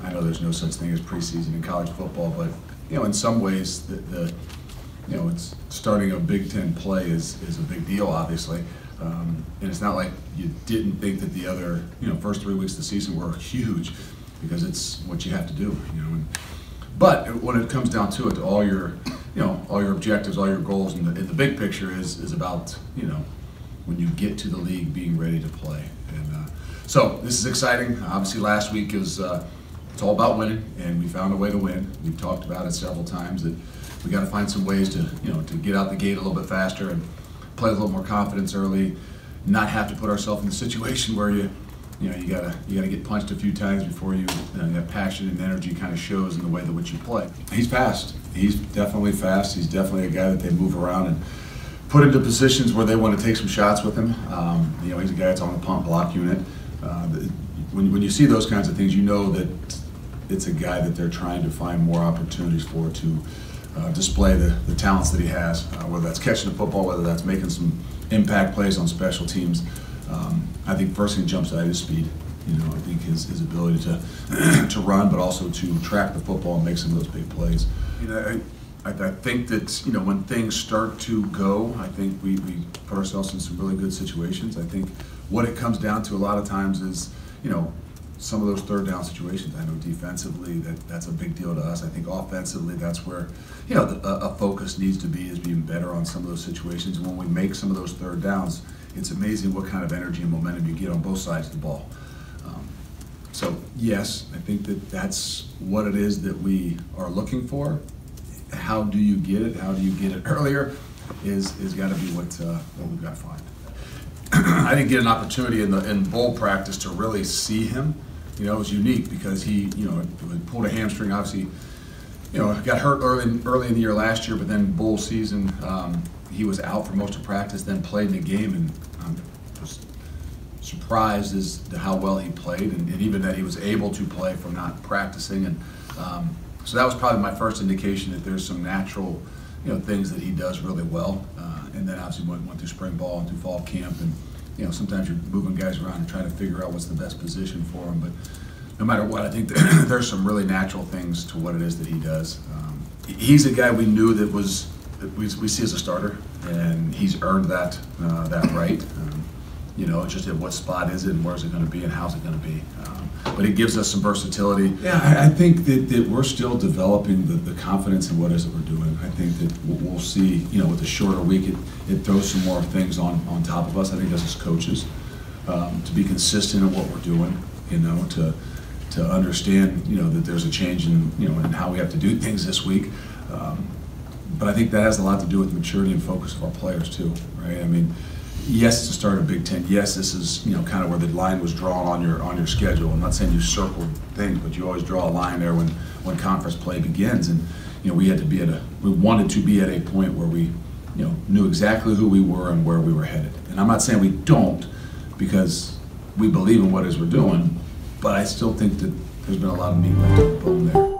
I know there's no such thing as preseason in college football, but in some ways, it's starting a Big Ten play is a big deal, obviously, and it's not like you didn't think that the other first 3 weeks of the season were huge, because it's what you have to do. But when it comes down to it, all your objectives, all your goals, and the big picture is about when you get to the league being ready to play. And so this is exciting. Obviously, last week is it's all about winning, and we found a way to win. We've talked about it several times that we got to find some ways to to get out the gate a little bit faster and play with a little more confidence early, not have to put ourselves in the situation where you gotta get punched a few times before that passion and energy kind of shows in the way that which you play. He's fast. He's definitely fast. He's definitely a guy that they move around and put into positions where they want to take some shots with him. He's a guy that's on the punt block unit. When you see those kinds of things, you know that it's a guy that they're trying to find more opportunities for to display the talents that he has, whether that's catching the football, whether that's making some impact plays on special teams. I think first thing jumps out is speed. I think his ability to run, but also to track the football and make some of those big plays. I think that when things start to go, I think we put ourselves in some really good situations. I think what it comes down to a lot of times is some of those third down situations. I know defensively that's a big deal to us. I think offensively that's where a focus needs to be, is being better on some of those situations. And when we make some of those third downs, it's amazing what kind of energy and momentum you get on both sides of the ball. So yes, I think that's what it is that we are looking for. How do you get it? How do you get it earlier? Is got to be what we've got to find. I didn't get an opportunity in bowl practice to really see him. It was unique because he pulled a hamstring. Obviously, got hurt early in the year last year, but then bowl season he was out for most of practice, then played in the game, and I'm just surprised as to how well he played, and even that he was able to play from not practicing. And so that was probably my first indication that there's some natural things that he does really well. And then obviously went through spring ball and through fall camp, and sometimes you're moving guys around and trying to figure out what's the best position for them. But no matter what, I think there's some really natural things to what it is that he does. He's a guy we knew that we see as a starter, and he's earned that right. Just at what spot is it, and where's it going to be, and how's it going to be. But it gives us some versatility. Yeah, I think that we're still developing the confidence in what it is that we're doing. I think that we'll see, with a shorter week, it throws some more things on top of us. I think as coaches, to be consistent in what we're doing, to understand, that there's a change in how we have to do things this week. But I think that has a lot to do with maturity and focus of our players too, right? I mean, yes, it's the start of Big Ten. Yes, this is kind of where the line was drawn on your schedule. I'm not saying you circled things, but you always draw a line there when conference play begins. And we wanted to be at a point where we knew exactly who we were and where we were headed. And I'm not saying we don't, because we believe in what it is we're doing, but I still think that there's been a lot of meat left on the bone there.